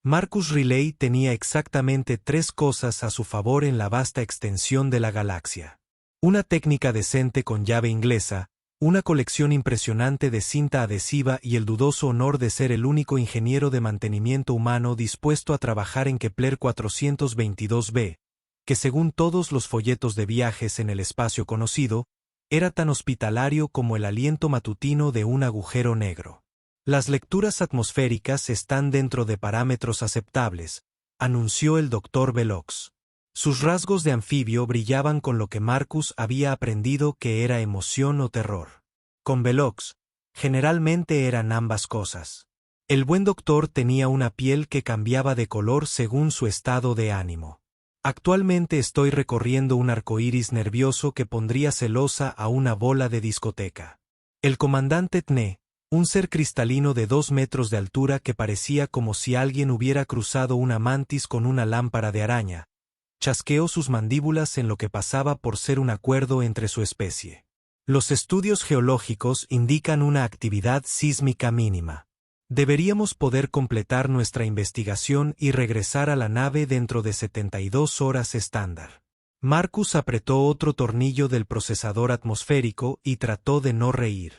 Marcus Rayleigh tenía exactamente tres cosas a su favor en la vasta extensión de la galaxia. Una técnica decente con llave inglesa, una colección impresionante de cinta adhesiva y el dudoso honor de ser el único ingeniero de mantenimiento humano dispuesto a trabajar en Kepler 422b, que según todos los folletos de viajes en el espacio conocido, era tan hospitalario como el aliento matutino de un agujero negro. Las lecturas atmosféricas están dentro de parámetros aceptables, anunció el Dr. Velox. Sus rasgos de anfibio brillaban con lo que Marcus había aprendido que era emoción o terror. Con Velox, generalmente eran ambas cosas. El buen doctor tenía una piel que cambiaba de color según su estado de ánimo. Actualmente estoy recorriendo un arcoíris nervioso que pondría celosa a una bola de discoteca. El comandante Tne, un ser cristalino de 2 metros de altura que parecía como si alguien hubiera cruzado una mantis con una lámpara de araña, chasqueó sus mandíbulas en lo que pasaba por ser un acuerdo entre su especie. Los estudios geológicos indican una actividad sísmica mínima. Deberíamos poder completar nuestra investigación y regresar a la nave dentro de 72 horas estándar. Marcus apretó otro tornillo del procesador atmosférico y trató de no reír.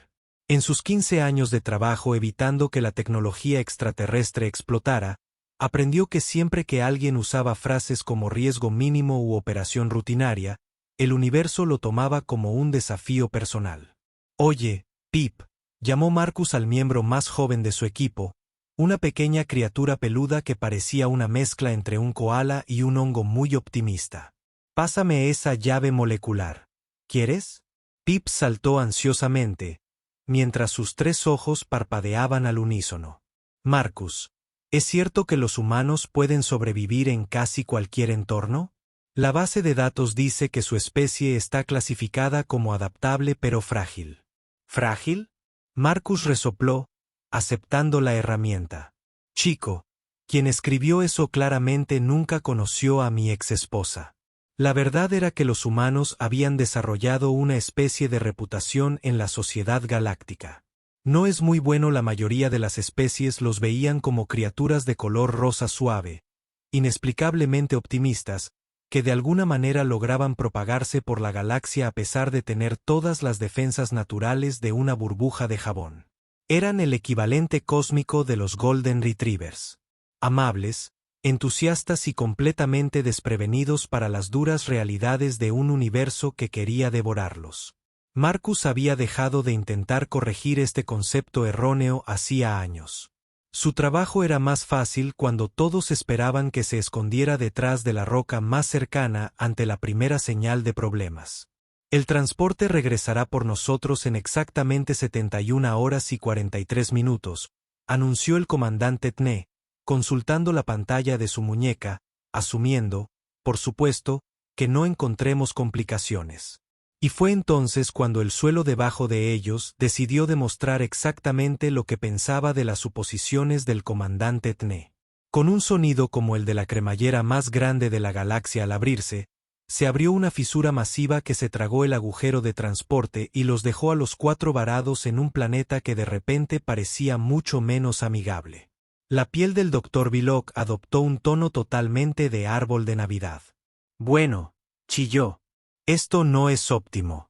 En sus 15 años de trabajo evitando que la tecnología extraterrestre explotara, aprendió que siempre que alguien usaba frases como riesgo mínimo u operación rutinaria, el universo lo tomaba como un desafío personal. Oye, Pip, llamó Marcus al miembro más joven de su equipo, una pequeña criatura peluda que parecía una mezcla entre un koala y un hongo muy optimista. Pásame esa llave molecular. ¿Quieres? Pip saltó ansiosamente, mientras sus 3 ojos parpadeaban al unísono. Marcus, ¿es cierto que los humanos pueden sobrevivir en casi cualquier entorno? La base de datos dice que su especie está clasificada como adaptable pero frágil. ¿Frágil? Marcus resopló, aceptando la herramienta. Chico, quien escribió eso claramente nunca conoció a mi exesposa. La verdad era que los humanos habían desarrollado una especie de reputación en la sociedad galáctica. No es muy bueno, la mayoría de las especies los veían como criaturas de color rosa suave, inexplicablemente optimistas, que de alguna manera lograban propagarse por la galaxia a pesar de tener todas las defensas naturales de una burbuja de jabón. Eran el equivalente cósmico de los Golden Retrievers. Amables, entusiastas y completamente desprevenidos para las duras realidades de un universo que quería devorarlos. Marcus había dejado de intentar corregir este concepto erróneo hacía años. Su trabajo era más fácil cuando todos esperaban que se escondiera detrás de la roca más cercana ante la primera señal de problemas. El transporte regresará por nosotros en exactamente 71 horas y 43 minutos, anunció el comandante Tne, consultando la pantalla de su muñeca, asumiendo, por supuesto, que no encontremos complicaciones. Y fue entonces cuando el suelo debajo de ellos decidió demostrar exactamente lo que pensaba de las suposiciones del comandante Tne. Con un sonido como el de la cremallera más grande de la galaxia al abrirse, se abrió una fisura masiva que se tragó el agujero de transporte y los dejó a los 4 varados en un planeta que de repente parecía mucho menos amigable. La piel del Dr. Belloc adoptó un tono totalmente de árbol de Navidad. Bueno, chilló. Esto no es óptimo.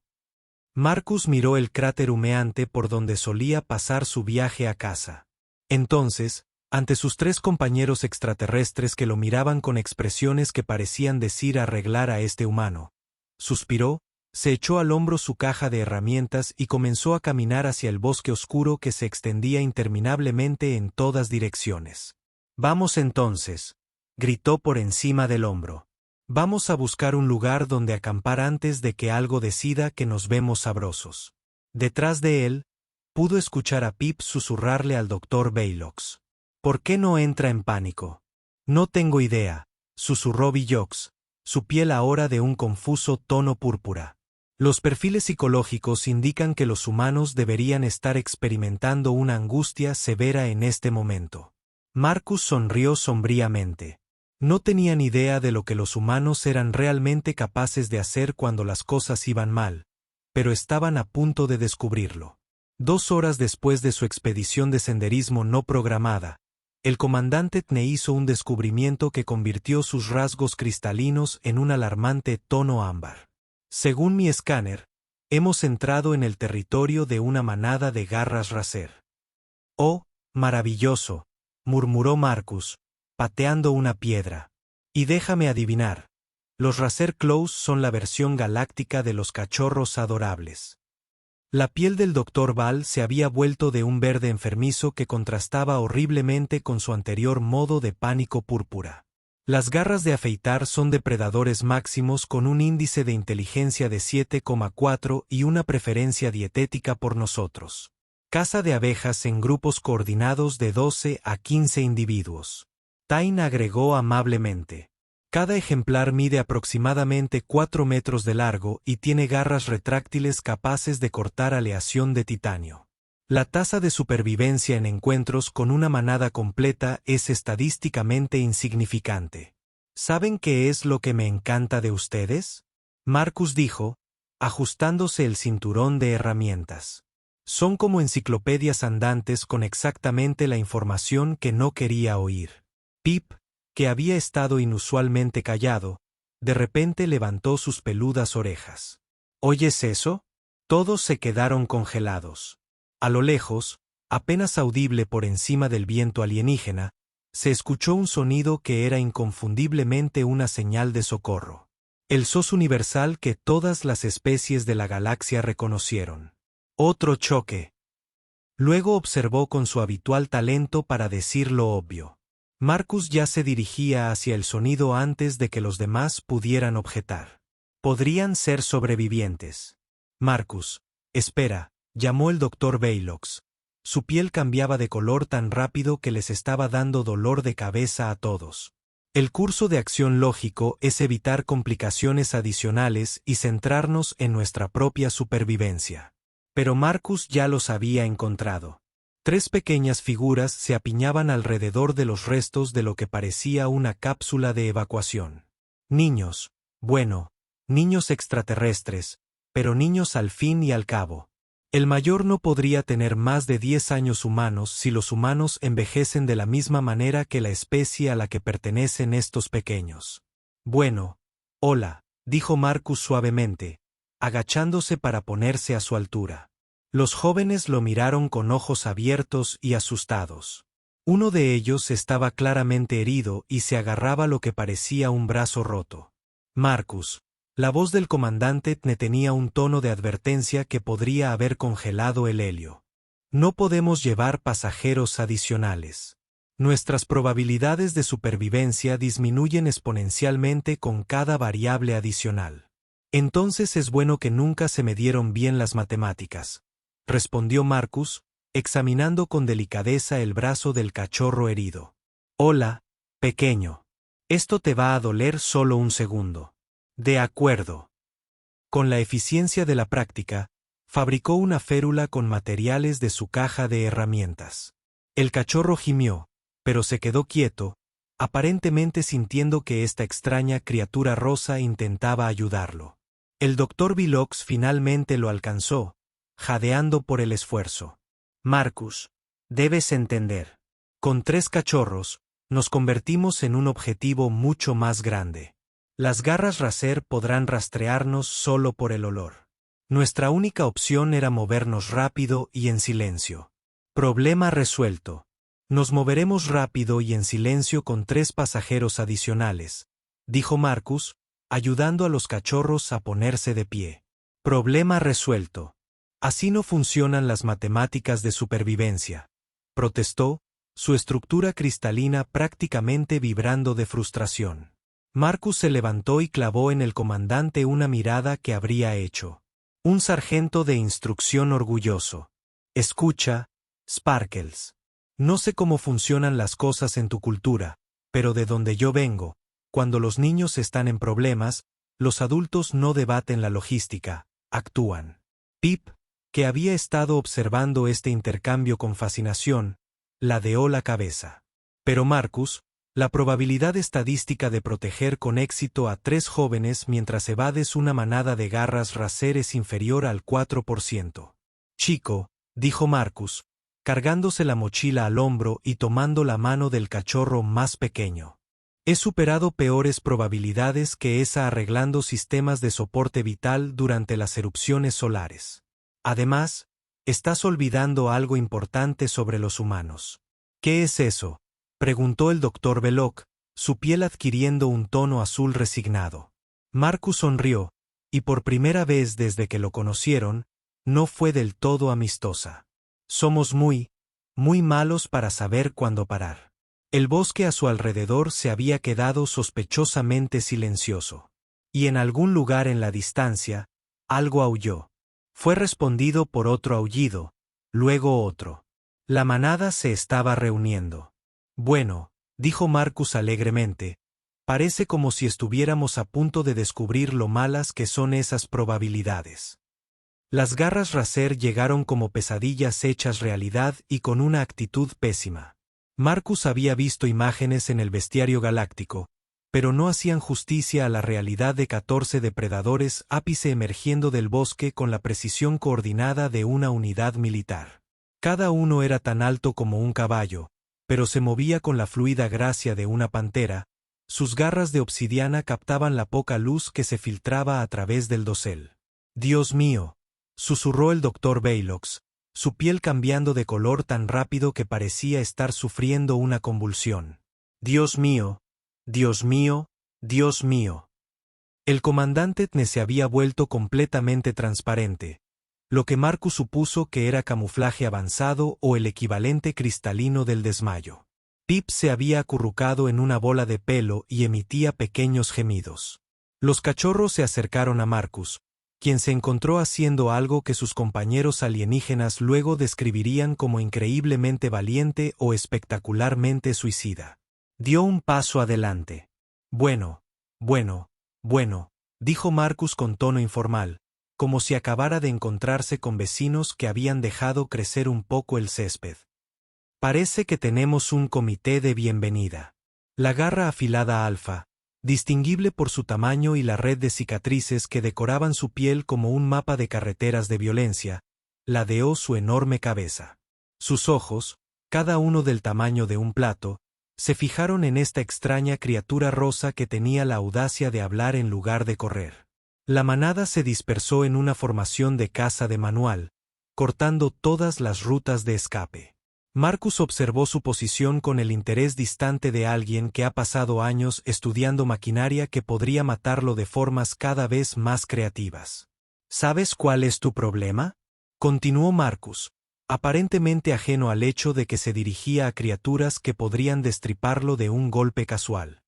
Marcus miró el cráter humeante por donde solía pasar su viaje a casa. Entonces, ante sus 3 compañeros extraterrestres que lo miraban con expresiones que parecían decir arreglar a este humano, suspiró, se echó al hombro su caja de herramientas y comenzó a caminar hacia el bosque oscuro que se extendía interminablemente en todas direcciones. Vamos entonces, gritó por encima del hombro. Vamos a buscar un lugar donde acampar antes de que algo decida que nos vemos sabrosos. Detrás de él, pudo escuchar a Pip susurrarle al Dr. Velox. ¿Por qué no entra en pánico? No tengo idea, susurró Velox, su piel ahora de un confuso tono púrpura. Los perfiles psicológicos indican que los humanos deberían estar experimentando una angustia severa en este momento. Marcus sonrió sombríamente. No tenían idea de lo que los humanos eran realmente capaces de hacer cuando las cosas iban mal, pero estaban a punto de descubrirlo. 2 horas después de su expedición de senderismo no programada, El comandante Tne hizo un descubrimiento que convirtió sus rasgos cristalinos en un alarmante tono ámbar. Según mi escáner, hemos entrado en el territorio de una manada de garras racer. Oh, maravilloso, murmuró Marcus, pateando una piedra. Y déjame adivinar, los Racer Claws son la versión galáctica de los cachorros adorables. La piel del Dr. Val se había vuelto de un verde enfermizo que contrastaba horriblemente con su anterior modo de pánico púrpura. Las garras de afeitar son depredadores máximos con un índice de inteligencia de 7,4 y una preferencia dietética por nosotros. Caza de abejas en grupos coordinados de 12 a 15 individuos. Tain agregó amablemente. Cada ejemplar mide aproximadamente 4 metros de largo y tiene garras retráctiles capaces de cortar aleación de titanio. La tasa de supervivencia en encuentros con una manada completa es estadísticamente insignificante. ¿Saben qué es lo que me encanta de ustedes?, Marcus dijo, ajustándose el cinturón de herramientas. Son como enciclopedias andantes con exactamente la información que no quería oír. Pip, que había estado inusualmente callado, de repente levantó sus peludas orejas. ¿Oyes eso? Todos se quedaron congelados. A lo lejos, apenas audible por encima del viento alienígena, se escuchó un sonido que era inconfundiblemente una señal de socorro. El SOS universal que todas las especies de la galaxia reconocieron. Otro choque. Luego observó con su habitual talento para decir lo obvio. Marcus ya se dirigía hacia el sonido antes de que los demás pudieran objetar. Podrían ser sobrevivientes. Marcus, espera, llamó el Dr. Baylox. Su piel cambiaba de color tan rápido que les estaba dando dolor de cabeza a todos. El curso de acción lógico es evitar complicaciones adicionales y centrarnos en nuestra propia supervivencia. Pero Marcus ya los había encontrado. 3 pequeñas figuras se apiñaban alrededor de los restos de lo que parecía una cápsula de evacuación. Niños, bueno, niños extraterrestres, pero niños al fin y al cabo. El mayor no podría tener más de 10 años humanos si los humanos envejecen de la misma manera que la especie a la que pertenecen estos pequeños. Bueno, hola, dijo Marcus suavemente, agachándose para ponerse a su altura. Los jóvenes lo miraron con ojos abiertos y asustados. Uno de ellos estaba claramente herido y se agarraba lo que parecía un brazo roto. Marcus, la voz del comandante Tne tenía un tono de advertencia que podría haber congelado el helio. No podemos llevar pasajeros adicionales. Nuestras probabilidades de supervivencia disminuyen exponencialmente con cada variable adicional. Entonces es bueno que nunca se me dieron bien las matemáticas, respondió Marcus, examinando con delicadeza el brazo del cachorro herido. Hola, pequeño. Esto te va a doler solo un segundo. De acuerdo. Con la eficiencia de la práctica, fabricó una férula con materiales de su caja de herramientas. El cachorro gimió, pero se quedó quieto, aparentemente sintiendo que esta extraña criatura rosa intentaba ayudarlo. El Dr. Baylox finalmente lo alcanzó, jadeando por el esfuerzo. Marcus, debes entender. Con 3 cachorros, nos convertimos en un objetivo mucho más grande. Las garras Racer podrán rastrearnos solo por el olor. Nuestra única opción era movernos rápido y en silencio. Problema resuelto. Nos moveremos rápido y en silencio con 3 pasajeros adicionales, dijo Marcus, ayudando a los cachorros a ponerse de pie. Problema resuelto. Así no funcionan las matemáticas de supervivencia, protestó, su estructura cristalina prácticamente vibrando de frustración. Marcus se levantó y clavó en el comandante una mirada que habría hecho un sargento de instrucción orgulloso. Escucha, Sparkles. No sé cómo funcionan las cosas en tu cultura, pero de donde yo vengo, cuando los niños están en problemas, los adultos no debaten la logística, actúan. Pip, que había estado observando este intercambio con fascinación, ladeó la cabeza. Pero Marcus, la probabilidad estadística de proteger con éxito a 3 jóvenes mientras evades una manada de garras Racer es inferior al 4%. Chico, dijo Marcus, cargándose la mochila al hombro y tomando la mano del cachorro más pequeño. He superado peores probabilidades que esa arreglando sistemas de soporte vital durante las erupciones solares. Además, estás olvidando algo importante sobre los humanos. ¿Qué es eso?, preguntó el doctor Belloc, su piel adquiriendo un tono azul resignado. Marcus sonrió, y por primera vez desde que lo conocieron, no fue del todo amistosa. Somos muy malos para saber cuándo parar. El bosque a su alrededor se había quedado sospechosamente silencioso. Y en algún lugar en la distancia, algo aulló. Fue respondido por otro aullido, luego otro. La manada se estaba reuniendo. Bueno, dijo Marcus alegremente, parece como si estuviéramos a punto de descubrir lo malas que son esas probabilidades. Las garras Racer llegaron como pesadillas hechas realidad y con una actitud pésima. Marcus había visto imágenes en el bestiario galáctico, pero no hacían justicia a la realidad de 14 depredadores ápice emergiendo del bosque con la precisión coordinada de una unidad militar. Cada uno era tan alto como un caballo, pero se movía con la fluida gracia de una pantera. Sus garras de obsidiana captaban la poca luz que se filtraba a través del dosel. «Dios mío», susurró el doctor Belloc, su piel cambiando de color tan rápido que parecía estar sufriendo una convulsión. «Dios mío, Dios mío, Dios mío». El comandante Tne se había vuelto completamente transparente, lo que Marcus supuso que era camuflaje avanzado o el equivalente cristalino del desmayo. Pip se había acurrucado en una bola de pelo y emitía pequeños gemidos. Los cachorros se acercaron a Marcus, quien se encontró haciendo algo que sus compañeros alienígenas luego describirían como increíblemente valiente o espectacularmente suicida. Dio un paso adelante. Bueno, dijo Marcus con tono informal, como si acabara de encontrarse con vecinos que habían dejado crecer un poco el césped. Parece que tenemos un comité de bienvenida. La garra afilada alfa, distinguible por su tamaño y la red de cicatrices que decoraban su piel como un mapa de carreteras de violencia, ladeó su enorme cabeza. Sus ojos, cada uno del tamaño de un plato, se fijaron en esta extraña criatura rosa que tenía la audacia de hablar en lugar de correr. La manada se dispersó en una formación de caza de manual, cortando todas las rutas de escape. Marcus observó su posición con el interés distante de alguien que ha pasado años estudiando maquinaria que podría matarlo de formas cada vez más creativas. ¿Sabes cuál es tu problema?, continuó Marcus, aparentemente ajeno al hecho de que se dirigía a criaturas que podrían destriparlo de un golpe casual.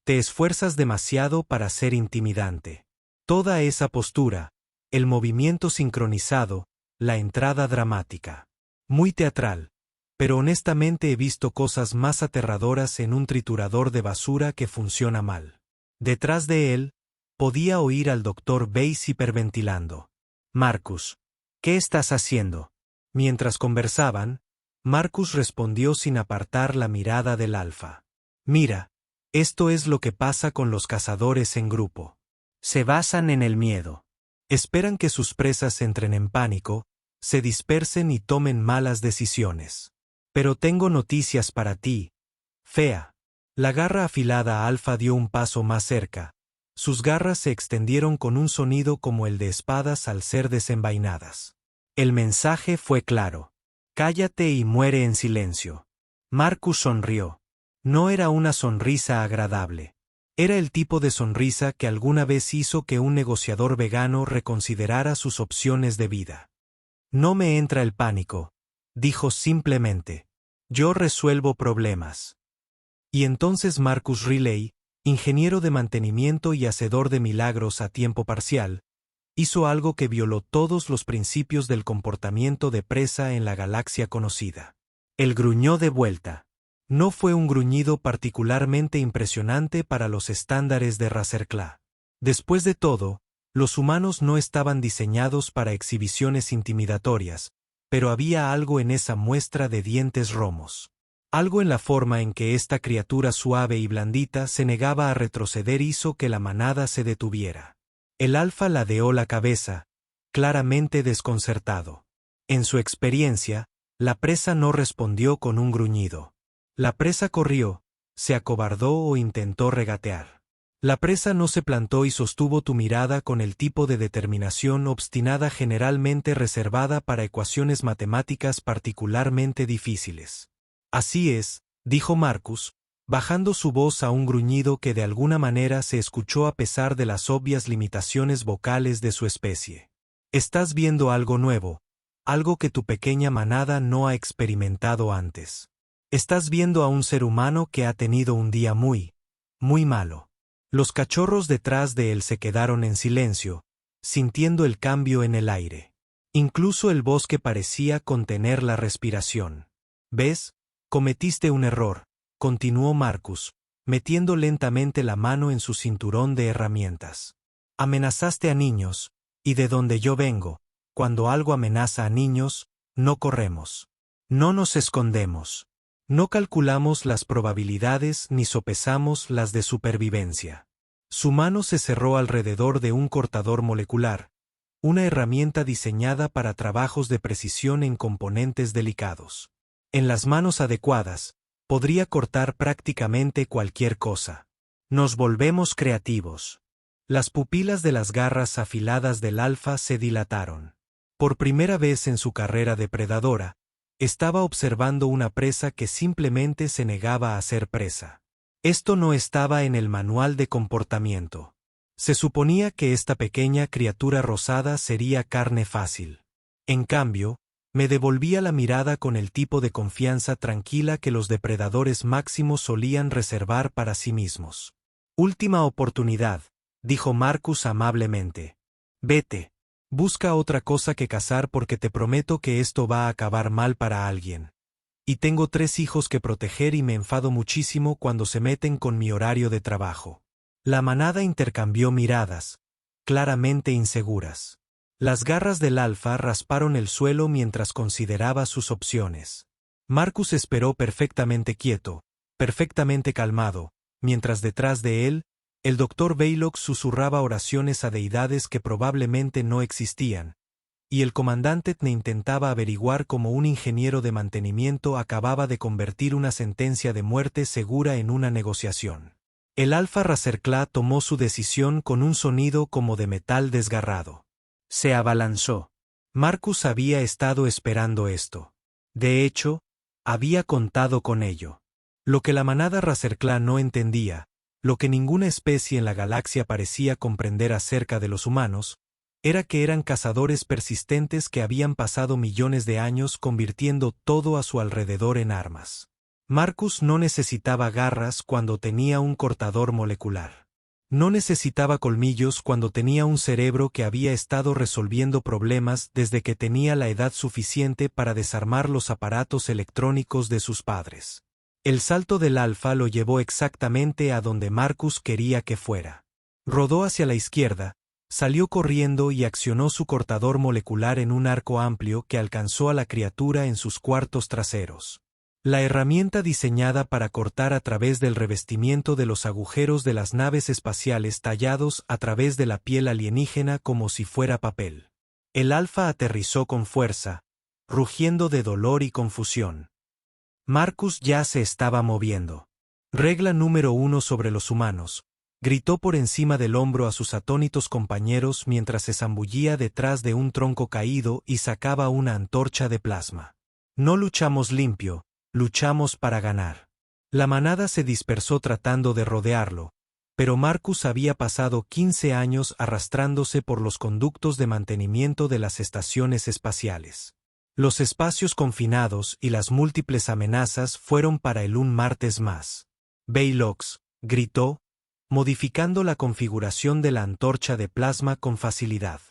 Te esfuerzas demasiado para ser intimidante. Toda esa postura, el movimiento sincronizado, la entrada dramática. Muy teatral, pero honestamente he visto cosas más aterradoras en un triturador de basura que funciona mal. Detrás de él, podía oír al Dr. Weiss hiperventilando. Marcus, ¿qué estás haciendo? Mientras conversaban, Marcus respondió sin apartar la mirada del alfa. Mira, esto es lo que pasa con los cazadores en grupo. Se basan en el miedo. Esperan que sus presas entren en pánico, se dispersen y tomen malas decisiones. Pero tengo noticias para ti, fea. La garra afilada alfa dio un paso más cerca. Sus garras se extendieron con un sonido como el de espadas al ser desenvainadas. El mensaje fue claro. Cállate y muere en silencio. Marcus sonrió. No era una sonrisa agradable. Era el tipo de sonrisa que alguna vez hizo que un negociador vegano reconsiderara sus opciones de vida. No me entra el pánico, dijo simplemente. Yo resuelvo problemas. Y entonces Marcus Riley, ingeniero de mantenimiento y hacedor de milagros a tiempo parcial, hizo algo que violó todos los principios del comportamiento de presa en la galaxia conocida. Él gruñó de vuelta. No fue un gruñido particularmente impresionante para los estándares de Razercla. Después de todo, los humanos no estaban diseñados para exhibiciones intimidatorias, pero había algo en esa muestra de dientes romos. Algo en la forma en que esta criatura suave y blandita se negaba a retroceder hizo que la manada se detuviera. El alfa ladeó la cabeza, claramente desconcertado. En su experiencia, La presa no respondió con un gruñido. La presa corrió, se acobardó o intentó regatear. La presa no se plantó y sostuvo tu mirada con el tipo de determinación obstinada generalmente reservada para ecuaciones matemáticas particularmente difíciles. Así es, dijo Marcus, bajando su voz a un gruñido que de alguna manera se escuchó a pesar de las obvias limitaciones vocales de su especie. Estás viendo algo nuevo, algo que tu pequeña manada no ha experimentado antes. Estás viendo a un ser humano que ha tenido un día muy malo. Los cachorros detrás de él se quedaron en silencio, sintiendo el cambio en el aire. Incluso el bosque parecía contener la respiración. ¿Ves? Cometiste un error, continuó Marcus, metiendo lentamente la mano en su cinturón de herramientas. Amenazaste a niños, y de donde yo vengo, cuando algo amenaza a niños, no corremos. No nos escondemos. No calculamos las probabilidades ni sopesamos las de supervivencia. Su mano se cerró alrededor de un cortador molecular, una herramienta diseñada para trabajos de precisión en componentes delicados. En las manos adecuadas, podría cortar prácticamente cualquier cosa. Nos volvemos creativos. Las pupilas de las garras afiladas del alfa se dilataron. Por primera vez en su carrera depredadora, estaba observando una presa que simplemente se negaba a ser presa. Esto no estaba en el manual de comportamiento. Se suponía que esta pequeña criatura rosada sería carne fácil. En cambio, me devolvía la mirada con el tipo de confianza tranquila que los depredadores máximos solían reservar para sí mismos. Última oportunidad, dijo Marcus amablemente. Vete. Busca otra cosa que cazar porque te prometo que esto va a acabar mal para alguien. Y tengo 3 hijos que proteger y me enfado muchísimo cuando se meten con mi horario de trabajo. La manada intercambió miradas, claramente inseguras. Las garras del alfa rasparon el suelo mientras consideraba sus opciones. Marcus esperó perfectamente quieto, perfectamente calmado, mientras detrás de él, el Dr. Baylock susurraba oraciones a deidades que probablemente no existían, y el comandante Tne intentaba averiguar cómo un ingeniero de mantenimiento acababa de convertir una sentencia de muerte segura en una negociación. El Alfa Razerclá tomó su decisión con un sonido como de metal desgarrado. Se abalanzó. Marcus había estado esperando esto. De hecho, había contado con ello. Lo que la manada Razerclá no entendía, lo que ninguna especie en la galaxia parecía comprender acerca de los humanos, era que eran cazadores persistentes que habían pasado millones de años convirtiendo todo a su alrededor en armas. Marcus no necesitaba garras cuando tenía un cortador molecular. No necesitaba colmillos cuando tenía un cerebro que había estado resolviendo problemas desde que tenía la edad suficiente para desarmar los aparatos electrónicos de sus padres. El salto del alfa lo llevó exactamente a donde Marcus quería que fuera. Rodó hacia la izquierda, salió corriendo y accionó su cortador molecular en un arco amplio que alcanzó a la criatura en sus cuartos traseros. La herramienta diseñada para cortar a través del revestimiento de los agujeros de las naves espaciales tallados a través de la piel alienígena como si fuera papel. El alfa aterrizó con fuerza, rugiendo de dolor y confusión. Marcus ya se estaba moviendo. Regla número 1 sobre los humanos, gritó por encima del hombro a sus atónitos compañeros mientras se zambullía detrás de un tronco caído y sacaba una antorcha de plasma. No luchamos limpio, luchamos para ganar. La manada se dispersó tratando de rodearlo, pero Marcus había pasado 15 años arrastrándose por los conductos de mantenimiento de las estaciones espaciales. Los espacios confinados y las múltiples amenazas fueron para él un martes más. Baylock gritó, modificando la configuración de la antorcha de plasma con facilidad.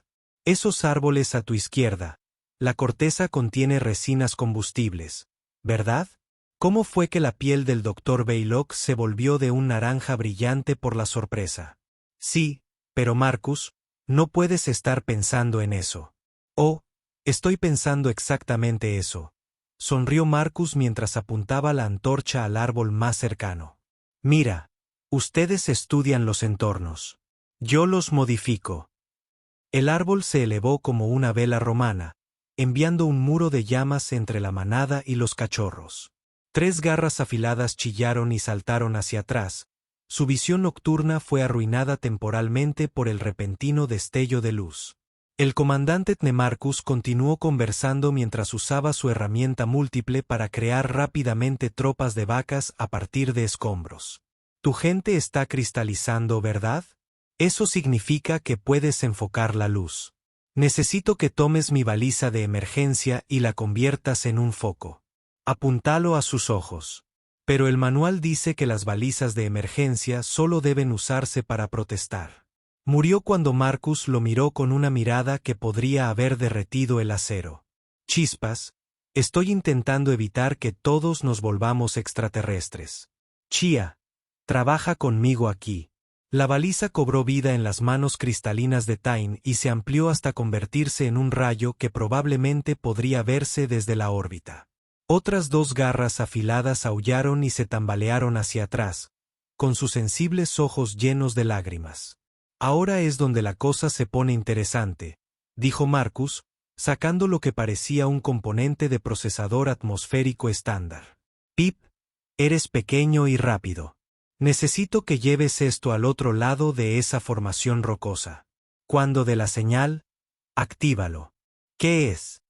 Esos árboles a tu izquierda, la corteza contiene resinas combustibles, ¿verdad? ¿Cómo fue que la piel del Dr. Baylock se volvió de un naranja brillante por la sorpresa? Sí, pero Marcus, no puedes estar pensando en eso. Oh, estoy pensando exactamente eso. Sonrió Marcus mientras apuntaba la antorcha al árbol más cercano. Mira, ustedes estudian los entornos. Yo los modifico. El árbol se elevó como una vela romana, enviando un muro de llamas entre la manada y los cachorros. 3 garras afiladas chillaron y saltaron hacia atrás. Su visión nocturna fue arruinada temporalmente por el repentino destello de luz. El comandante Tnemarcus continuó conversando mientras usaba su herramienta múltiple para crear rápidamente tropas de vacas a partir de escombros. Tu gente está cristalizando, ¿verdad? Eso significa que puedes enfocar la luz. Necesito que tomes mi baliza de emergencia y la conviertas en un foco. Apúntalo a sus ojos. Pero el manual dice que las balizas de emergencia solo deben usarse para protestar. Murió cuando Marcus lo miró con una mirada que podría haber derretido el acero. Chispas, estoy intentando evitar que todos nos volvamos extraterrestres. Chia, trabaja conmigo aquí. La baliza cobró vida en las manos cristalinas de Tain y se amplió hasta convertirse en un rayo que probablemente podría verse desde la órbita. Otras 2 garras afiladas aullaron y se tambalearon hacia atrás, con sus sensibles ojos llenos de lágrimas. Ahora es donde la cosa se pone interesante, dijo Marcus, sacando lo que parecía un componente de procesador atmosférico estándar. Pip, eres pequeño y rápido. Necesito que lleves esto al otro lado de esa formación rocosa. Cuando dé la señal, actívalo. ¿Qué es?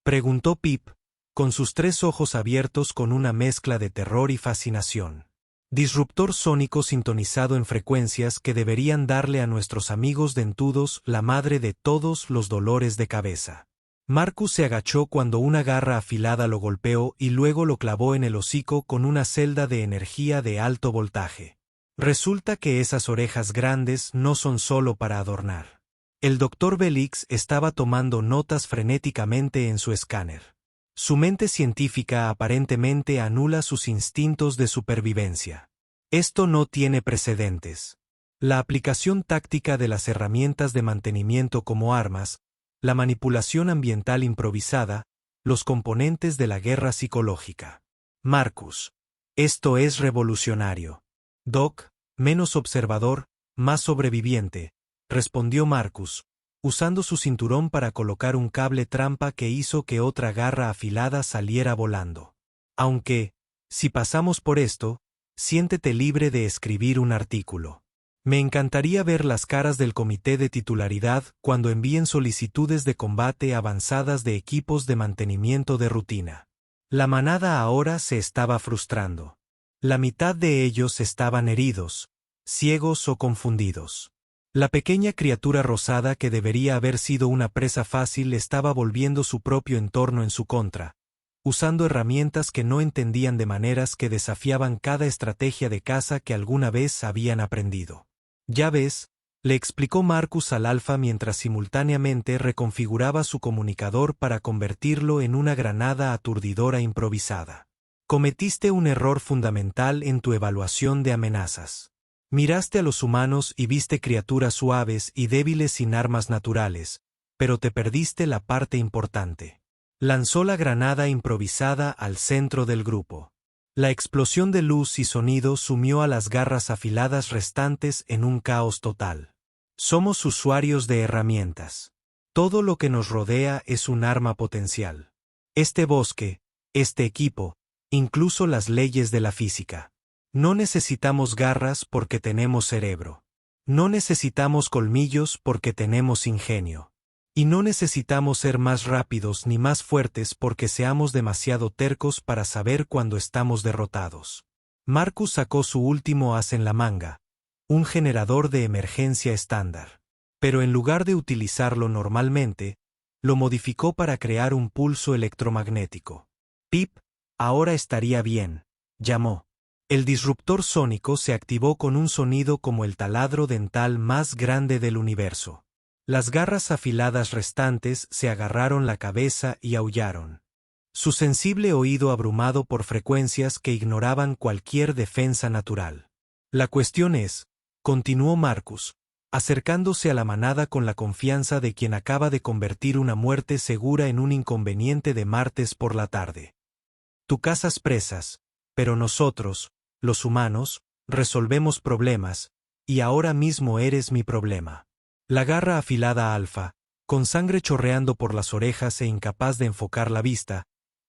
Preguntó Pip, con sus 3 ojos abiertos con una mezcla de terror y fascinación. Disruptor sónico sintonizado en frecuencias que deberían darle a nuestros amigos dentudos la madre de todos los dolores de cabeza. Marcus se agachó cuando una garra afilada lo golpeó y luego lo clavó en el hocico con una celda de energía de alto voltaje. Resulta que esas orejas grandes no son solo para adornar. El Dr. Belix estaba tomando notas frenéticamente en su escáner. Su mente científica aparentemente anula sus instintos de supervivencia. Esto no tiene precedentes. La aplicación táctica de las herramientas de mantenimiento como armas, la manipulación ambiental improvisada, los componentes de la guerra psicológica. Marcus, esto es revolucionario. Doc, menos observador, más sobreviviente, respondió Marcus, usando su cinturón para colocar un cable trampa que hizo que otra garra afilada saliera volando. Aunque, si pasamos por esto, siéntete libre de escribir un artículo. Me encantaría ver las caras del comité de titularidad cuando envíen solicitudes de combate avanzadas de equipos de mantenimiento de rutina. La manada ahora se estaba frustrando. La mitad de ellos estaban heridos, ciegos o confundidos. La pequeña criatura rosada que debería haber sido una presa fácil estaba volviendo su propio entorno en su contra, usando herramientas que no entendían de maneras que desafiaban cada estrategia de caza que alguna vez habían aprendido. Ya ves, le explicó Marcus al Alfa mientras simultáneamente reconfiguraba su comunicador para convertirlo en una granada aturdidora improvisada. Cometiste un error fundamental en tu evaluación de amenazas. Miraste a los humanos y viste criaturas suaves y débiles sin armas naturales, pero te perdiste la parte importante. Lanzó la granada improvisada al centro del grupo. La explosión de luz y sonido sumió a las garras afiladas restantes en un caos total. Somos usuarios de herramientas. Todo lo que nos rodea es un arma potencial. Este bosque, este equipo, incluso las leyes de la física. No necesitamos garras porque tenemos cerebro. No necesitamos colmillos porque tenemos ingenio. Y no necesitamos ser más rápidos ni más fuertes porque seamos demasiado tercos para saber cuando estamos derrotados. Marcus sacó su último as en la manga, un generador de emergencia estándar. Pero en lugar de utilizarlo normalmente, lo modificó para crear un pulso electromagnético. Pip, ahora estaría bien, llamó. El disruptor sónico se activó con un sonido como el taladro dental más grande del universo. Las garras afiladas restantes se agarraron la cabeza y aullaron. Su sensible oído abrumado por frecuencias que ignoraban cualquier defensa natural. La cuestión es, continuó Marcus, acercándose a la manada con la confianza de quien acaba de convertir una muerte segura en un inconveniente de martes por la tarde. Tú cazas presas, pero nosotros, los humanos, resolvemos problemas, y ahora mismo eres mi problema. La garra afilada alfa, Con sangre chorreando por las orejas e incapaz de enfocar la vista,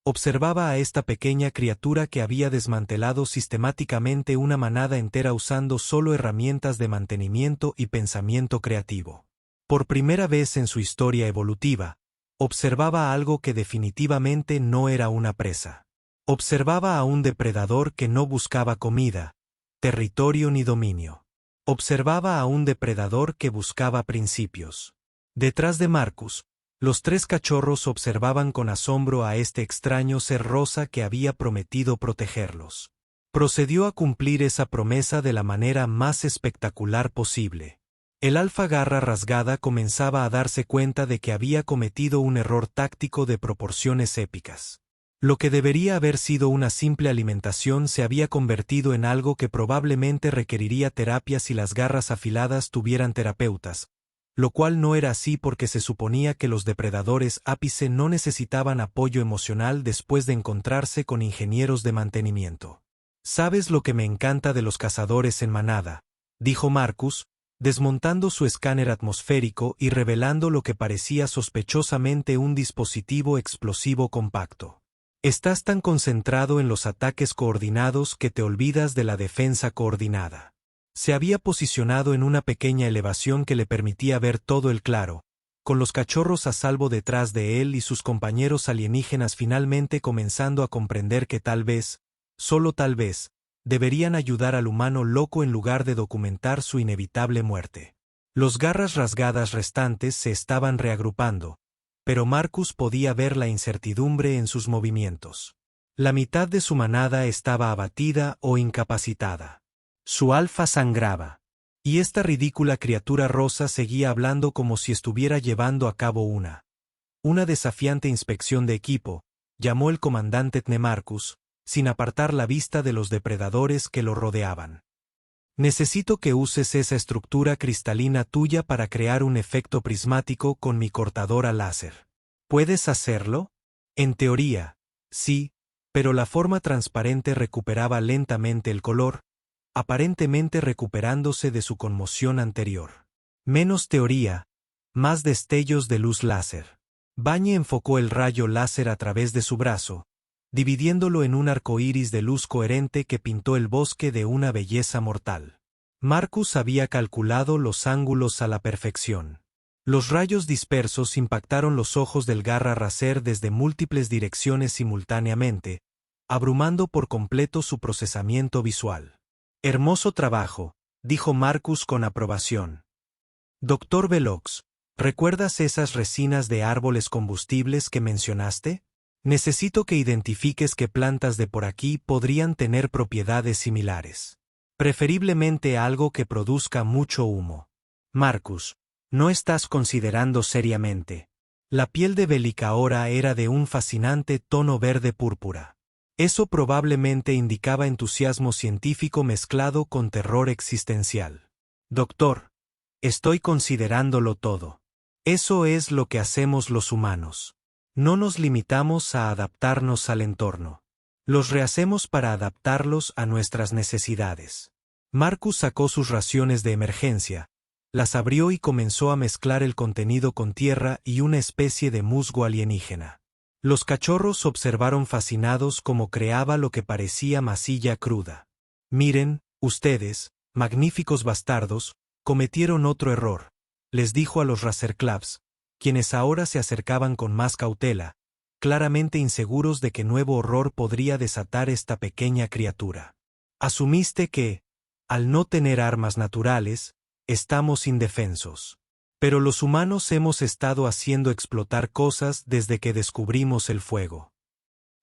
observaba a esta pequeña criatura que había desmantelado sistemáticamente una manada entera usando solo herramientas de mantenimiento y pensamiento creativo. Por primera vez en su historia evolutiva, observaba algo que definitivamente no era una presa. Observaba a un depredador que no buscaba comida, territorio ni dominio. Observaba a un depredador que buscaba principios. Detrás de Marcus, los tres cachorros observaban con asombro a este extraño ser rosa que había prometido protegerlos. Procedió a cumplir esa promesa de la manera más espectacular posible. El alfa garra rasgada comenzaba a darse cuenta de que había cometido un error táctico de proporciones épicas. Lo que debería haber sido una simple alimentación se había convertido en algo que probablemente requeriría terapia si las garras afiladas tuvieran terapeutas, lo cual no era así porque se suponía que los depredadores ápice no necesitaban apoyo emocional después de encontrarse con ingenieros de mantenimiento. ¿Sabes lo que me encanta de los cazadores en manada?, dijo Marcus, desmontando su escáner atmosférico y revelando lo que parecía sospechosamente un dispositivo explosivo compacto. Estás tan concentrado en los ataques coordinados que te olvidas de la defensa coordinada. Se había posicionado en una pequeña elevación que le permitía ver todo el claro, con los cachorros a salvo detrás de él y sus compañeros alienígenas finalmente comenzando a comprender que tal vez, solo tal vez, deberían ayudar al humano loco en lugar de documentar su inevitable muerte. Los garras rasgadas restantes se estaban reagrupando, pero Marcus podía ver la incertidumbre en sus movimientos. La mitad de su manada estaba abatida o incapacitada. Su alfa sangraba. Y esta ridícula criatura rosa seguía hablando como si estuviera llevando a cabo una desafiante inspección de equipo, llamó el comandante Tnemarcus, sin apartar la vista de los depredadores que lo rodeaban. Necesito que uses esa estructura cristalina tuya para crear un efecto prismático con mi cortadora láser. ¿Puedes hacerlo? En teoría, sí, pero la forma transparente recuperaba lentamente el color, aparentemente recuperándose de su conmoción anterior. Menos teoría, más destellos de luz láser. Bañe enfocó el rayo láser a través de su brazo, dividiéndolo en un arco iris de luz coherente que pintó el bosque de una belleza mortal. Marcus había calculado los ángulos a la perfección. Los rayos dispersos impactaron los ojos del garra racer desde múltiples direcciones simultáneamente, abrumando por completo su procesamiento visual. Hermoso trabajo, dijo Marcus con aprobación. Doctor Velox, ¿recuerdas esas resinas de árboles combustibles que mencionaste? Necesito que identifiques qué plantas de por aquí podrían tener propiedades similares. Preferiblemente algo que produzca mucho humo. Marcus, ¿no estás considerando seriamente? La piel de Belicaora era de un fascinante tono verde púrpura. Eso probablemente indicaba entusiasmo científico mezclado con terror existencial. Doctor, estoy considerándolo todo. Eso es lo que hacemos los humanos. No nos limitamos a adaptarnos al entorno. Los rehacemos para adaptarlos a nuestras necesidades. Marcus sacó sus raciones de emergencia, las abrió y comenzó a mezclar el contenido con tierra y una especie de musgo alienígena. Los cachorros observaron fascinados cómo creaba lo que parecía masilla cruda. Miren, ustedes, magníficos bastardos, cometieron otro error, les dijo a los Racerclaps, quienes ahora se acercaban con más cautela, claramente inseguros de qué nuevo horror podría desatar esta pequeña criatura. Asumiste que, al no tener armas naturales, estamos indefensos. Pero los humanos hemos estado haciendo explotar cosas desde que descubrimos el fuego.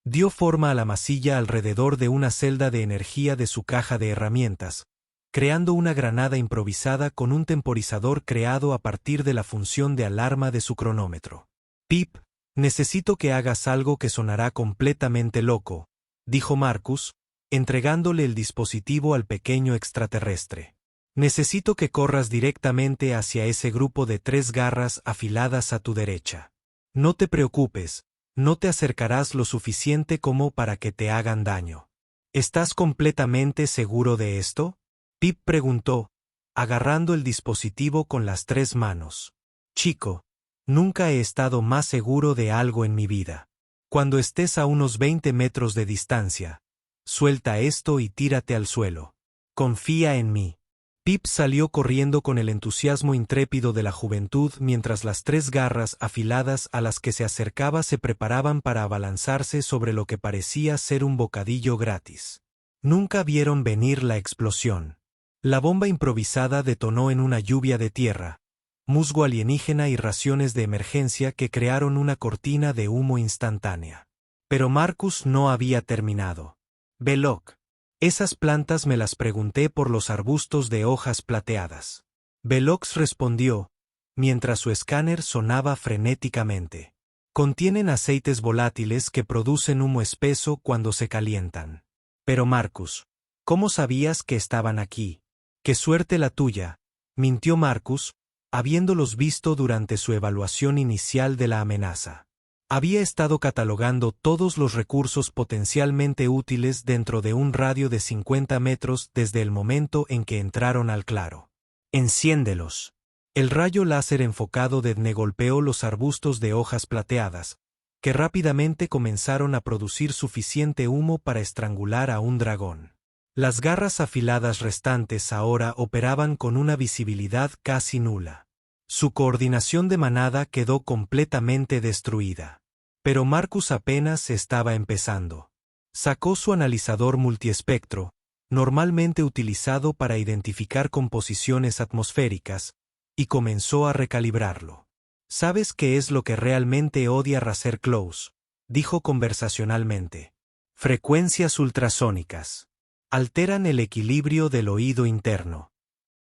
Dio forma a la masilla alrededor de una celda de energía de su caja de herramientas, creando una granada improvisada con un temporizador creado a partir de la función de alarma de su cronómetro. Pip, necesito que hagas algo que sonará completamente loco, dijo Marcus, entregándole el dispositivo al pequeño extraterrestre. Necesito que corras directamente hacia ese grupo de 3 garras afiladas a tu derecha. No te preocupes, no te acercarás lo suficiente como para que te hagan daño. ¿Estás completamente seguro de esto? Pip preguntó, agarrando el dispositivo con las 3 manos. Chico, Nunca he estado más seguro de algo en mi vida. Cuando estés a unos 20 metros de distancia, suelta esto y tírate al suelo. Confía en mí. Pip salió corriendo con el entusiasmo intrépido de la juventud mientras las 3 garras afiladas a las que se acercaba se preparaban para abalanzarse sobre lo que parecía ser un bocadillo gratis. Nunca vieron venir la explosión. La bomba improvisada detonó en una lluvia de tierra, musgo alienígena y raciones de emergencia que crearon una cortina de humo instantánea. Pero Marcus no había terminado. Belloc. Esas plantas me las pregunté por los arbustos de hojas plateadas. Belloc respondió, mientras su escáner sonaba frenéticamente. Contienen aceites volátiles que producen humo espeso cuando se calientan. Pero Marcus, ¿cómo sabías que estaban aquí? ¡Qué suerte la tuya!, mintió Marcus, habiéndolos visto durante su evaluación inicial de la amenaza. Había estado catalogando todos los recursos potencialmente útiles dentro de un radio de 50 metros desde el momento en que entraron al claro. «Enciéndelos». El rayo láser enfocado de Edne golpeó los arbustos de hojas plateadas, que rápidamente comenzaron a producir suficiente humo para estrangular a un dragón. Las garras afiladas restantes ahora operaban con una visibilidad casi nula. Su coordinación de manada quedó completamente destruida. Pero Marcus apenas estaba empezando. Sacó su analizador multiespectro, normalmente utilizado para identificar composiciones atmosféricas, y comenzó a recalibrarlo. «¿Sabes qué es lo que realmente odia Racer Close?», dijo conversacionalmente. «Frecuencias ultrasónicas. Alteran el equilibrio del oído interno».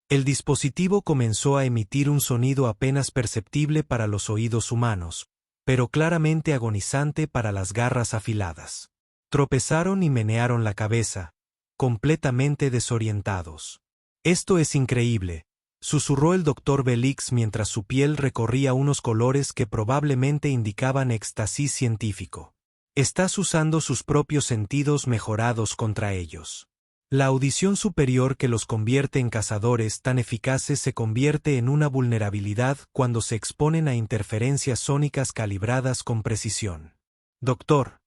El dispositivo comenzó a emitir un sonido apenas perceptible para los oídos humanos, pero claramente agonizante para las garras afiladas. Tropezaron y menearon la cabeza, completamente desorientados. «Esto es increíble», susurró el Dr. Belix mientras su piel recorría unos colores que probablemente indicaban éxtasis científico. «Estás usando sus propios sentidos mejorados contra ellos. La audición superior que los convierte en cazadores tan eficaces se convierte en una vulnerabilidad cuando se exponen a interferencias sónicas calibradas con precisión. Doctor,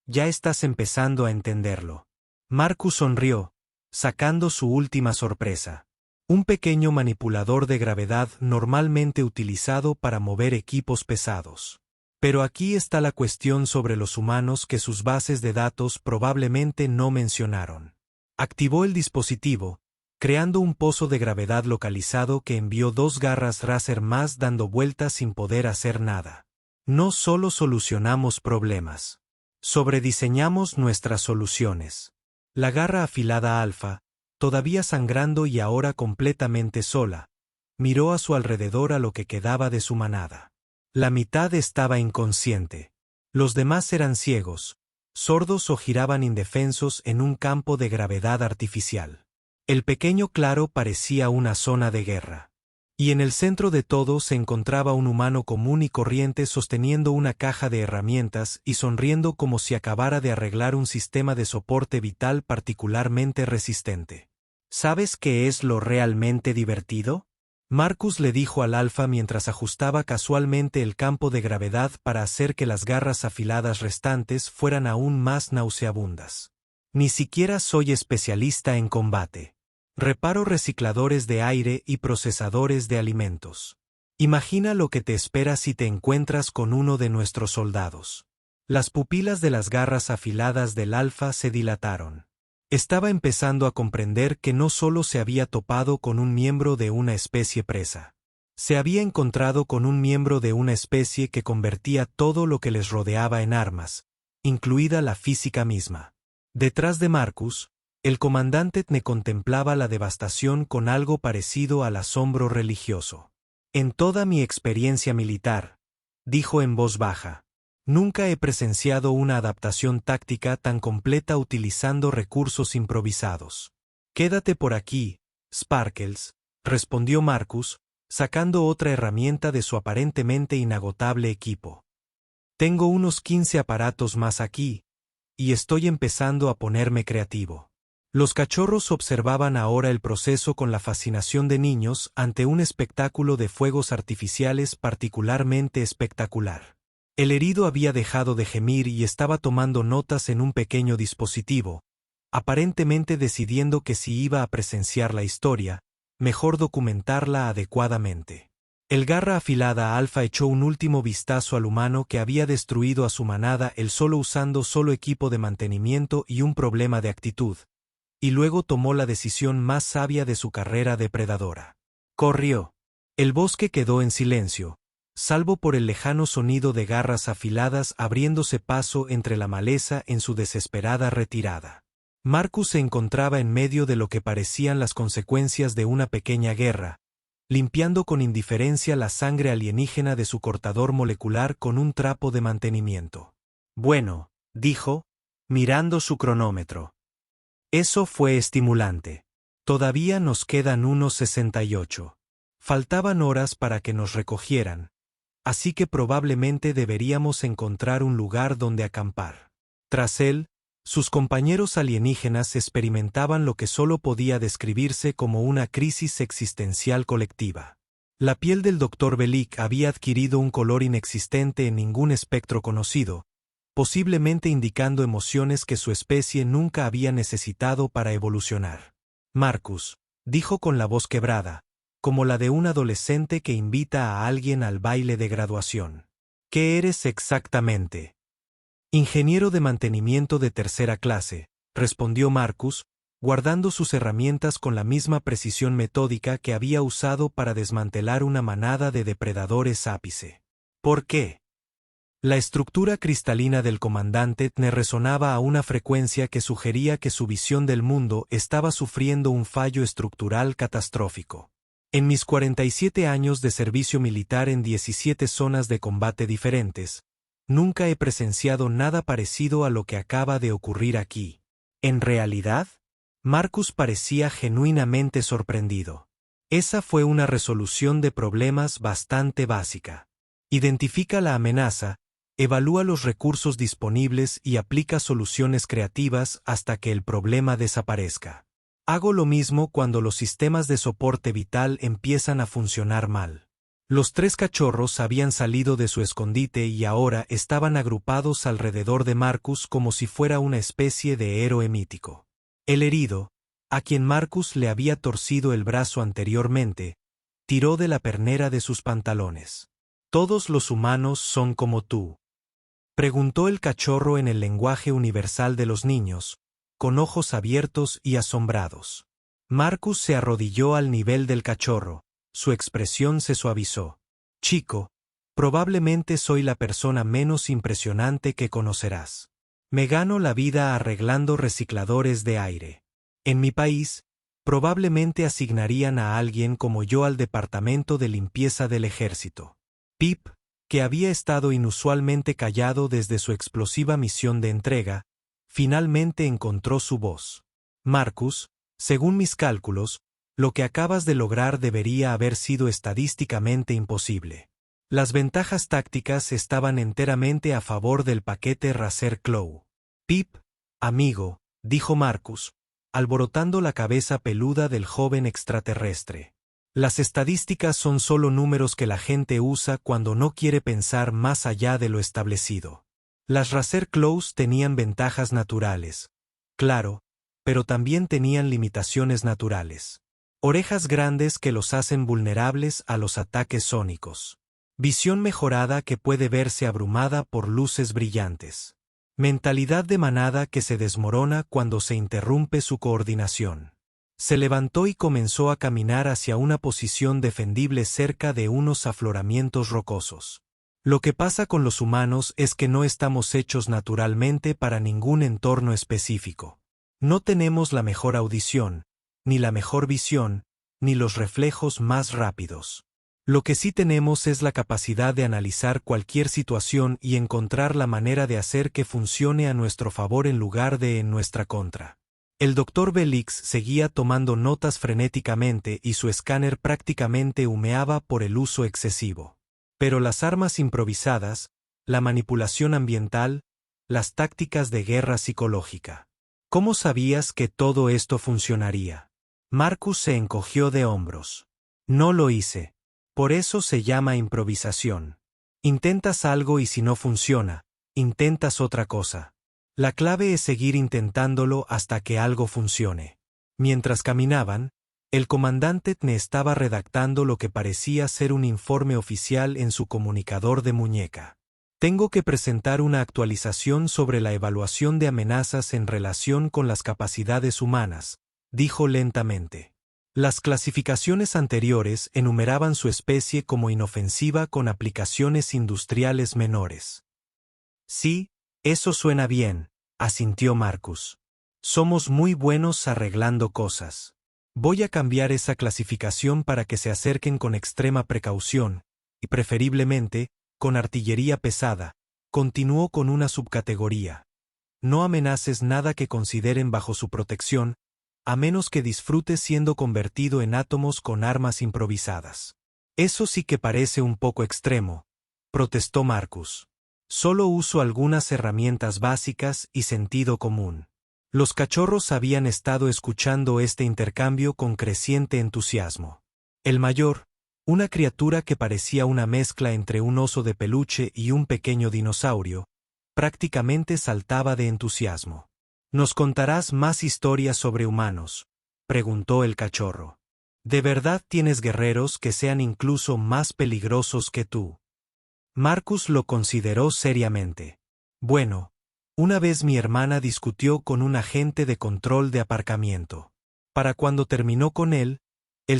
ya estás empezando a entenderlo». Marcus sonrió, sacando su última sorpresa. Un pequeño manipulador de gravedad normalmente utilizado para mover equipos pesados. Pero aquí está la cuestión sobre los humanos que sus bases de datos probablemente no mencionaron. Activó el dispositivo, creando un pozo de gravedad localizado que envió 2 garras Racer más dando vueltas sin poder hacer nada. No solo solucionamos problemas. Sobrediseñamos nuestras soluciones. La garra afilada alfa, todavía sangrando y ahora completamente sola, miró a su alrededor a lo que quedaba de su manada. La mitad estaba inconsciente. Los demás eran ciegos, sordos o giraban indefensos en un campo de gravedad artificial. El pequeño claro parecía una zona de guerra. Y en el centro de todo se encontraba un humano común y corriente sosteniendo una caja de herramientas y sonriendo como si acabara de arreglar un sistema de soporte vital particularmente resistente. ¿Sabes qué es lo realmente divertido?, Marcus le dijo al alfa mientras ajustaba casualmente el campo de gravedad para hacer que las garras afiladas restantes fueran aún más nauseabundas. «Ni siquiera soy especialista en combate. Reparo recicladores de aire y procesadores de alimentos. Imagina lo que te espera si te encuentras con uno de nuestros soldados». Las pupilas de las garras afiladas del alfa se dilataron. Estaba empezando a comprender que no solo se había topado con un miembro de una especie presa. Se había encontrado con un miembro de una especie que convertía todo lo que les rodeaba en armas, incluida la física misma. Detrás de Marcus, el comandante Tne contemplaba la devastación con algo parecido al asombro religioso. «En toda mi experiencia militar», dijo en voz baja, «nunca he presenciado una adaptación táctica tan completa utilizando recursos improvisados». «Quédate por aquí, Sparkles», respondió Marcus, sacando otra herramienta de su aparentemente inagotable equipo. «Tengo unos 15 aparatos más aquí, y estoy empezando a ponerme creativo». Los cachorros observaban ahora el proceso con la fascinación de niños ante un espectáculo de fuegos artificiales particularmente espectacular. El herido había dejado de gemir y estaba tomando notas en un pequeño dispositivo, aparentemente decidiendo que si iba a presenciar la historia, mejor documentarla adecuadamente. El garra afilada alfa echó un último vistazo al humano que había destruido a su manada usando solo equipo de mantenimiento y un problema de actitud, y luego tomó la decisión más sabia de su carrera depredadora. Corrió. El bosque quedó en silencio, salvo por el lejano sonido de garras afiladas abriéndose paso entre la maleza en su desesperada retirada. Marcus se encontraba en medio de lo que parecían las consecuencias de una pequeña guerra, limpiando con indiferencia la sangre alienígena de su cortador molecular con un trapo de mantenimiento. Bueno, dijo, mirando su cronómetro. Eso fue estimulante. Todavía nos quedan unos 68. Faltaban horas para que nos recogieran, así que probablemente deberíamos encontrar un lugar donde acampar. Tras él, sus compañeros alienígenas experimentaban lo que solo podía describirse como una crisis existencial colectiva. La piel del Dr. Bellick había adquirido un color inexistente en ningún espectro conocido, posiblemente indicando emociones que su especie nunca había necesitado para evolucionar. Marcus, dijo con la voz quebrada, como la de un adolescente que invita a alguien al baile de graduación. ¿Qué eres exactamente? Ingeniero de mantenimiento de tercera clase, respondió Marcus, guardando sus herramientas con la misma precisión metódica que había usado para desmantelar una manada de depredadores ápice. ¿Por qué? La estructura cristalina del comandante Tne resonaba a una frecuencia que sugería que su visión del mundo estaba sufriendo un fallo estructural catastrófico. En mis 47 años de servicio militar en 17 zonas de combate diferentes, nunca he presenciado nada parecido a lo que acaba de ocurrir aquí. ¿En realidad? Marcus parecía genuinamente sorprendido. Esa fue una resolución de problemas bastante básica. Identifica la amenaza, evalúa los recursos disponibles y aplica soluciones creativas hasta que el problema desaparezca. Hago lo mismo cuando los sistemas de soporte vital empiezan a funcionar mal. Los 3 cachorros habían salido de su escondite y ahora estaban agrupados alrededor de Marcus como si fuera una especie de héroe mítico. El herido, a quien Marcus le había torcido el brazo anteriormente, tiró de la pernera de sus pantalones. ¿Todos los humanos son como tú?, preguntó el cachorro en el lenguaje universal de los niños, con ojos abiertos y asombrados. Marcus se arrodilló al nivel del cachorro. Su expresión se suavizó. Chico, probablemente soy la persona menos impresionante que conocerás. Me gano la vida arreglando recicladores de aire. En mi país, probablemente asignarían a alguien como yo al departamento de limpieza del ejército. Pip, que había estado inusualmente callado desde su explosiva misión de entrega, finalmente encontró su voz. Marcus, según mis cálculos, lo que acabas de lograr debería haber sido estadísticamente imposible. Las ventajas tácticas estaban enteramente a favor del paquete Racer Claw. Pip, amigo, dijo Marcus, alborotando la cabeza peluda del joven extraterrestre. Las estadísticas son solo números que la gente usa cuando no quiere pensar más allá de lo establecido. Las Racer Claws tenían ventajas naturales, claro, pero también tenían limitaciones naturales. Orejas grandes que los hacen vulnerables a los ataques sónicos. Visión mejorada que puede verse abrumada por luces brillantes. Mentalidad de manada que se desmorona cuando se interrumpe su coordinación. Se levantó y comenzó a caminar hacia una posición defendible cerca de unos afloramientos rocosos. Lo que pasa con los humanos es que no estamos hechos naturalmente para ningún entorno específico. No tenemos la mejor audición, ni la mejor visión, ni los reflejos más rápidos. Lo que sí tenemos es la capacidad de analizar cualquier situación y encontrar la manera de hacer que funcione a nuestro favor en lugar de en nuestra contra. El Dr. Bellick seguía tomando notas frenéticamente y su escáner prácticamente humeaba por el uso excesivo. Pero las armas improvisadas, la manipulación ambiental, las tácticas de guerra psicológica. ¿Cómo sabías que todo esto funcionaría? Marcus se encogió de hombros. No lo hice. Por eso se llama improvisación. Intentas algo y si no funciona, intentas otra cosa. La clave es seguir intentándolo hasta que algo funcione. Mientras caminaban, el comandante Tne estaba redactando lo que parecía ser un informe oficial en su comunicador de muñeca. Tengo que presentar una actualización sobre la evaluación de amenazas en relación con las capacidades humanas, dijo lentamente. Las clasificaciones anteriores enumeraban su especie como inofensiva con aplicaciones industriales menores. Sí, eso suena bien, asintió Marcus. Somos muy buenos arreglando cosas. Voy a cambiar esa clasificación para que se acerquen con extrema precaución, y preferiblemente, con artillería pesada, continuó con una subcategoría. No amenaces nada que consideren bajo su protección, a menos que disfrutes siendo convertido en átomos con armas improvisadas. Eso sí que parece un poco extremo, protestó Marcus. Solo uso algunas herramientas básicas y sentido común. Los cachorros habían estado escuchando este intercambio con creciente entusiasmo. El mayor, una criatura que parecía una mezcla entre un oso de peluche y un pequeño dinosaurio, prácticamente saltaba de entusiasmo. ¿Nos contarás más historias sobre humanos?, preguntó el cachorro. ¿De verdad tienes guerreros que sean incluso más peligrosos que tú? Marcus lo consideró seriamente. Bueno, una vez mi hermana discutió con un agente de control de aparcamiento. Para cuando terminó con él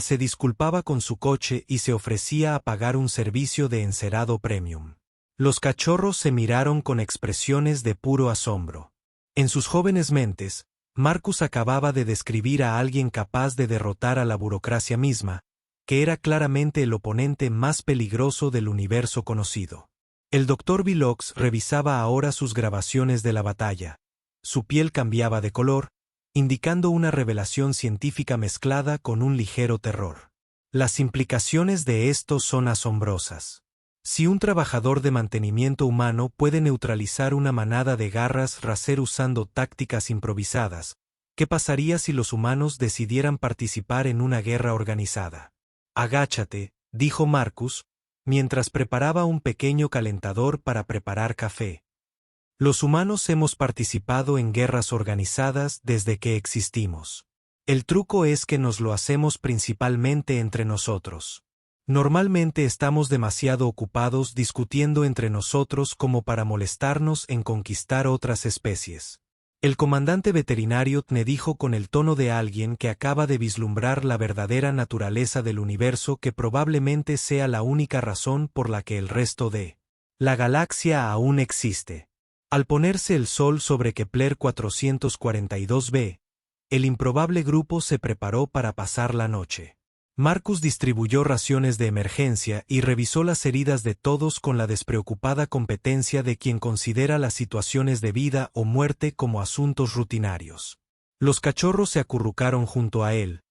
se disculpaba con su coche y se ofrecía a pagar un servicio de encerado premium. Los cachorros se miraron con expresiones de puro asombro. En sus jóvenes mentes, Marcus acababa de describir a alguien capaz de derrotar a la burocracia misma, que era claramente el oponente más peligroso del universo conocido. El Dr. Bilox revisaba ahora sus grabaciones de la batalla. Su piel cambiaba de color, indicando una revelación científica mezclada con un ligero terror. Las implicaciones de esto son asombrosas. Si un trabajador de mantenimiento humano puede neutralizar una manada de garras racer usando tácticas improvisadas, ¿qué pasaría si los humanos decidieran participar en una guerra organizada? Agáchate, dijo Marcus, mientras preparaba un pequeño calentador para preparar café. Los humanos hemos participado en guerras organizadas desde que existimos. El truco es que nos lo hacemos principalmente entre nosotros. Normalmente estamos demasiado ocupados discutiendo entre nosotros como para molestarnos en conquistar otras especies. El comandante veterinario Tne dijo con el tono de alguien que acaba de vislumbrar la verdadera naturaleza del universo, que probablemente sea la única razón por la que el resto de la galaxia aún existe. Al ponerse el sol sobre Kepler 442b, el improbable grupo se preparó para pasar la noche. Marcus distribuyó raciones de emergencia y revisó las heridas de todos con la despreocupada competencia de quien considera las situaciones de vida o muerte como asuntos rutinarios. Los cachorros se acurrucaron junto a él,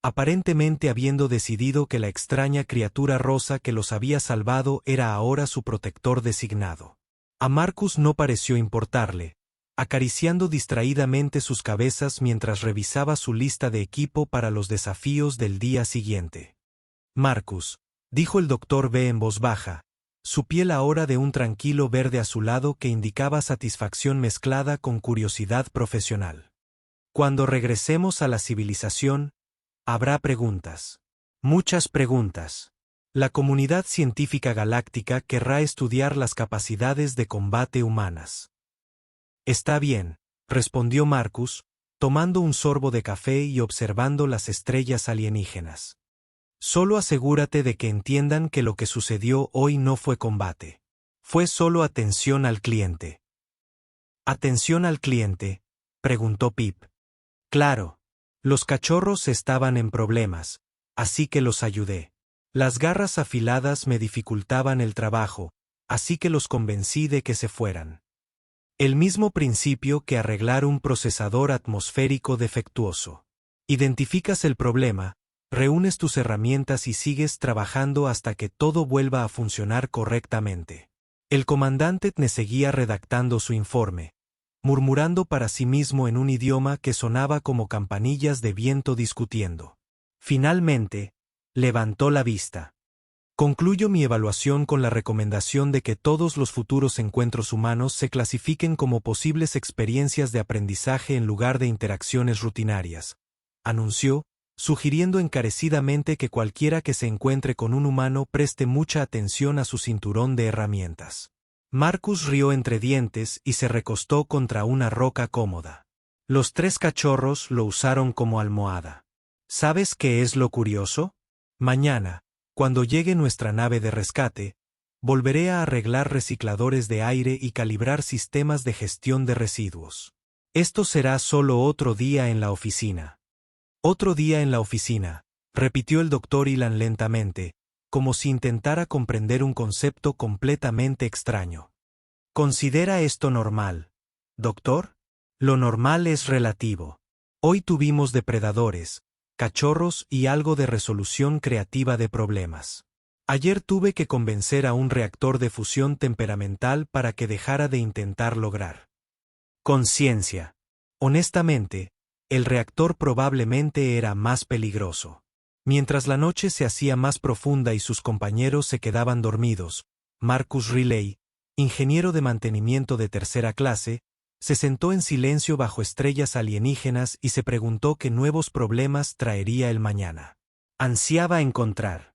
aparentemente habiendo decidido que la extraña criatura rosa que los había salvado era ahora su protector designado. A Marcus no pareció importarle, acariciando distraídamente sus cabezas mientras revisaba su lista de equipo para los desafíos del día siguiente. Marcus, dijo el Dr. B en voz baja, su piel ahora de un tranquilo verde azulado que indicaba satisfacción mezclada con curiosidad profesional. Cuando regresemos a la civilización, habrá preguntas. Muchas preguntas. La comunidad científica galáctica querrá estudiar las capacidades de combate humanas. Está bien, respondió Marcus, tomando un sorbo de café y observando las estrellas alienígenas. Solo asegúrate de que entiendan que lo que sucedió hoy no fue combate. Fue solo atención al cliente. ¿Atención al cliente?, preguntó Pip. Claro. Los cachorros estaban en problemas, así que los ayudé. Las garras afiladas me dificultaban el trabajo, así que los convencí de que se fueran. El mismo principio que arreglar un procesador atmosférico defectuoso. Identificas el problema, reúnes tus herramientas y sigues trabajando hasta que todo vuelva a funcionar correctamente. El comandante Tne seguía redactando su informe, murmurando para sí mismo en un idioma que sonaba como campanillas de viento discutiendo. Finalmente, levantó la vista. Concluyo mi evaluación con la recomendación de que todos los futuros encuentros humanos se clasifiquen como posibles experiencias de aprendizaje en lugar de interacciones rutinarias, anunció, sugiriendo encarecidamente que cualquiera que se encuentre con un humano preste mucha atención a su cinturón de herramientas. Marcus rió entre dientes y se recostó contra una roca cómoda. Los 3 cachorros lo usaron como almohada. ¿Sabes qué es lo curioso? Mañana, cuando llegue nuestra nave de rescate, volveré a arreglar recicladores de aire y calibrar sistemas de gestión de residuos. Esto será solo otro día en la oficina. Otro día en la oficina, repitió el doctor Ilan lentamente, como si intentara comprender un concepto completamente extraño. ¿Considera esto normal, doctor? Lo normal es relativo. Hoy tuvimos depredadores, cachorros y algo de resolución creativa de problemas. Ayer tuve que convencer a un reactor de fusión temperamental para que dejara de intentar lograr conciencia. Honestamente, el reactor probablemente era más peligroso. Mientras la noche se hacía más profunda y sus compañeros se quedaban dormidos, Marcus Riley, ingeniero de mantenimiento de 3ª clase, se sentó en silencio bajo estrellas alienígenas y se preguntó qué nuevos problemas traería el mañana. Ansiaba encontrar